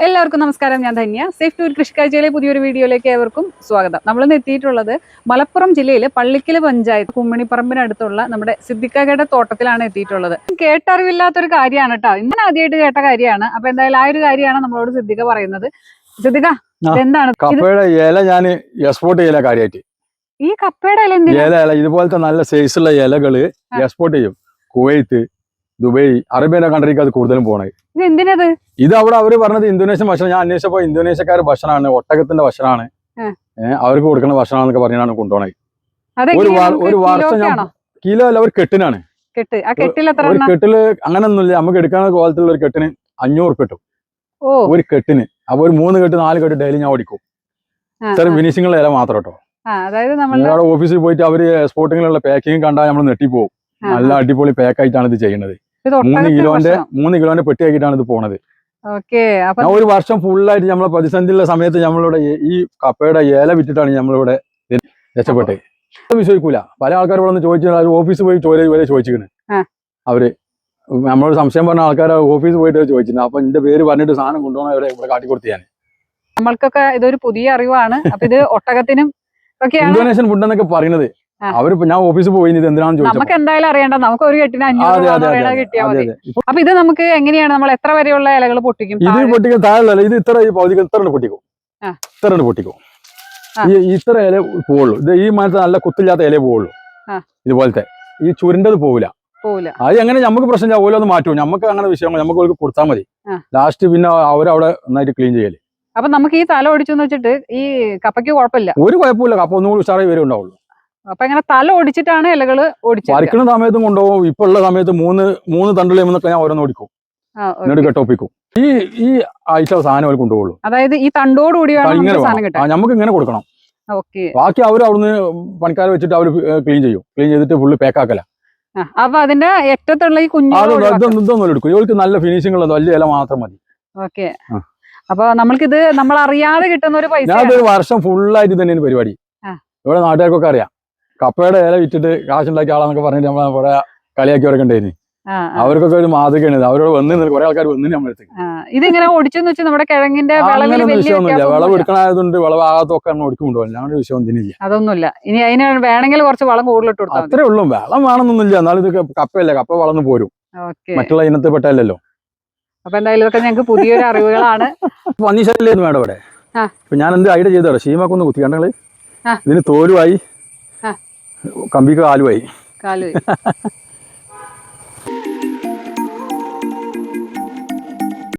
എല്ലാവർക്കും നമസ്കാരം. ഞാൻ ധന്യ. സേഫ് ടൂർ കൃഷിക്കാഴ്ചയിലെ പുതിയൊരു വീഡിയോയിലേക്ക് ഏവർക്കും സ്വാഗതം. നമ്മളിന്ന് എത്തിയിട്ടുള്ളത് മലപ്പുറം ജില്ലയിലെ പള്ളിക്കൽ പഞ്ചായത്ത് കുമ്മണിപ്പറമ്പിനടുത്തുള്ള നമ്മുടെ സിദ്ദിഖയുടെ തോട്ടത്തിലാണ് എത്തിയിട്ടുള്ളത്. കേട്ടറിവില്ലാത്തൊരു കാര്യമാണ് കേട്ടോ. ഇങ്ങനെ ആദ്യമായിട്ട് കേട്ട കാര്യമാണ്. അപ്പൊ എന്തായാലും ആ ഒരു കാര്യമാണ് നമ്മളോട് സിദ്ദിഖ പറയുന്നത്. സിദ്ദിഖ, എന്താണ് കപ്പയുടെ ഇല? ഞാൻ എക്സ്പോർട്ട് ചെയ്യല കാര്യമായിട്ട്. ഈ കപ്പയുടെ ഇല ഇതുപോലത്തെ നല്ല സൈസുള്ള ഇലകള് എക്സ്പോർട്ട് ചെയ്യും. കുവൈത്ത്, ദുബൈ, അറേബ്യൻ കൺട്രിക്ക് അത് കൂടുതലും പോണേ. എന്തിനത്? ഇത് അവിടെ അവര് പറഞ്ഞത് ഇന്തോനേഷ്യൻ ഭക്ഷണം. ഞാൻ അന്വേഷിച്ചപ്പോ ഇന്തോനേഷ്യക്കാരുടെ ഭക്ഷണമാണ്, ഒട്ടകത്തിന്റെ ഭക്ഷണമാണ്, അവർക്ക് കൊടുക്കുന്ന ഭക്ഷണമെന്നൊക്കെ പറഞ്ഞാണ് കൊണ്ടുപോണത്. ഒരു വർഷം കിലോ അല്ല, ഒരു കെട്ടിനാണ്. ഒരു കെട്ടില് അങ്ങനൊന്നുമില്ല, നമുക്ക് എടുക്കാനുള്ള കോലത്തിലുള്ള ഒരു കെട്ടിന് 500 കിട്ടും ഒരു കെട്ടിന്. അപ്പൊ ഒരു 3 കെട്ട് 4 കെട്ട് ഡെയിലി ഞാൻ ഓടിക്കും. ഇത്ര ഫിനിഷിംഗുള്ള ഇല മാത്രം കേട്ടോ. അവിടെ ഓഫീസിൽ പോയിട്ട് അവര് എക്സ്പോർട്ടിങ്ങിലുള്ള പാക്കിങ് കണ്ടാൽ നമ്മൾ നെട്ടിപ്പോവും. നല്ല അടിപൊളി പാക്ക് ആയിട്ടാണ് ഇത് ചെയ്യുന്നത്. 3 കിലോന്റെ പെട്ടിയാക്കിയിട്ടാണ് ഇത് പോണത്. ഒരു വർഷം ഫുള്ളായിട്ട് നമ്മളെ പ്രതിസന്ധിയുള്ള സമയത്ത് നമ്മളിവിടെ ഈ കപ്പയുടെ ഇല വിറ്റിട്ടാണ് നമ്മളിവിടെ രക്ഷപ്പെട്ടത്. വിശ്വസിക്കൂല. പല ആൾക്കാർ ഇവിടെ ചോദിച്ചാൽ ഓഫീസിൽ പോയി ചോദിച്ചിരിക്കണ്. അവര് നമ്മളോട് സംശയം പറഞ്ഞ ആൾക്കാർ ഓഫീസിൽ പോയിട്ട് ചോദിച്ചിരുന്നു. അപ്പൊ എന്റെ പേര് പറഞ്ഞിട്ട് സാധനം കൊണ്ടുപോകണം ഇവിടെ കാട്ടിക്കൊടുത്തു. ഞാൻ നമ്മൾക്കൊക്കെ ഇതൊരു പുതിയ അറിവാണ്. അപ്പൊ ഇത് ഒട്ടകത്തിനും ഇന്തോനേഷ്യൻ ഫുഡ് എന്നൊക്കെ പറയുന്നത്. അവരിപ്പോ ഞാൻ ഓഫീസിൽ പോയി ഇത് എന്തിനാണെന്ന് ചോദിച്ചു. നമുക്ക് എന്തായാലും അറിയണ്ട. നമുക്ക് ഒരു കെട്ടിന് 500 കിട്ടിയാൽ മതി. അപ്പൊ ഇത് നമുക്ക് എങ്ങനെയാണ്, നമ്മൾ എത്ര വരെയുള്ള ഇലകൾ പൊട്ടിക്കും? ഇത് പൊട്ടിക്കാൻ താഴെ ഇത് ഇത്ര പകുതി ഇത്ര പൊട്ടിക്കും. ഇത്ര ഇല പോവുള്ളൂ. ഇത് ഈ മരത്തെ നല്ല കുത്തില്ലാത്ത ഇല പോവുള്ളൂ. ഇതുപോലത്തെ ഈ ചുരുണ്ടത് പോവില്ല. അത് എങ്ങനെ നമുക്ക് പ്രശ്നമില്ല. ഓരോന്ന് മാറ്റും. നമുക്ക് അങ്ങനെ വിഷയങ്ങൾ നമുക്ക് കൊടുത്താൽ മതി. ലാസ്റ്റ് പിന്നെ അവരവിടെ നന്നായിട്ട് ക്ലീൻ ചെയ്യല്. അപ്പൊ നമുക്ക് ഈ തല ഒടിച്ചെന്ന് വെച്ചിട്ട് ഈ കപ്പയ്ക്ക് കുഴപ്പമില്ല. ഒരു കുഴപ്പമില്ല. കപ്പ ഒന്നുകൂടി ഉഷാറായി വരെ ഉണ്ടാവുള്ളൂ. അപ്പൊ ഇങ്ങനെ തല ഒടിച്ചിട്ടാണ് ഇലകള് പറിക്കുന്ന സമയത്തും കൊണ്ടുപോകും. ഇപ്പൊ ഉള്ള സമയത്ത് മൂന്ന് തണ്ടുകളൊക്കെ ഞാൻ ഓരോന്ന് ഓടിക്കും, എന്നിട്ട് കെട്ടൊപ്പിക്കും. ഈ ആഴ്ച സാധനം അവർ കൊണ്ടുപോകുള്ളൂ. അതായത് ഈ തണ്ടോട് കൂടി നമുക്ക് ഇങ്ങനെ കൊടുക്കണം. ബാക്കി അവർ അവിടുന്ന് പണിക്കാരെ വെച്ചിട്ട് അവർ ക്ലീൻ ചെയ്തിട്ട് ഫുള്ള് പാക്കാക്കല. അപ്പൊ അതിന്റെ ഏറ്റത്തുള്ള ഈ ഇതൊന്നും എടുക്കും. ഇവർക്ക് നല്ല ഫിനിഷിംഗ് ഉള്ളത് വലിയ ഇല മാത്രം മതി. ഓക്കെ. അപ്പൊ നമ്മൾക്കിത് നമ്മൾ അറിയാതെ കിട്ടുന്ന ഒരു പൈസ. ഞാനൊരു വർഷം ഫുള്ളായിട്ട് തന്നെയാണ് പരിപാടി. ഇവിടെ നാട്ടുകാർക്കൊക്കെ അറിയാം. കപ്പയുടെ ഇല വിറ്റിട്ട് കാശുണ്ടാക്കിയ ആളാന്നൊക്കെ പറഞ്ഞിട്ട് നമ്മളെ കുറെ കളിയാക്കിയവരൊക്കെ ഉണ്ടായിരുന്നു. അവർക്കൊക്കെ ഒരു മാതൃകയാണ്. അവരോട് വന്ന് കുറെ ആൾക്കാർ വന്നിന് നമ്മളെടുത്ത്. ഇതിങ്ങനെ ഒടിച്ചെന്ന് വെച്ചാൽ നമ്മുടെ കിഴങ്ങിന്റെ വിഷയമൊന്നുമില്ല. വിളവ് എടുക്കണായതുകൊണ്ട് വിളവാകത്തൊക്കെ ഒടിക്കുകൊണ്ടു. അല്ലാണ്ട് വിഷയം ഒന്നിനില്ല. അതൊന്നുമില്ല. ഇനി അതിന് വേണമെങ്കിൽ കുറച്ച് വളം കൂടുതലിട്ട് കൊടുത്താൽ അത്രേ ഉള്ളൂ. വെള്ളം വേണമെന്നൊന്നുമില്ല. എന്നാലും ഇത് കപ്പയല്ലേ, കപ്പ വളർന്നു പോരും. മറ്റുള്ള ഇനത്തിൽ പെട്ടല്ലോ. അപ്പൊ എന്തായാലും ഇതൊക്കെ ഞങ്ങൾക്ക് പുതിയൊരു അറിവുകളാണ്. പന്നിശല്യൊന്നും വേണ്ട ഇവിടെ. ഇപ്പൊ ഞാൻ എന്ത് ഐഡിയ ചെയ്തോ, ഷീമൊക്കെ കുത്തി കണ്ടങ്ങള്. ഇതിന് തോലുമായി, കമ്പിക്ക് കാലുമായി.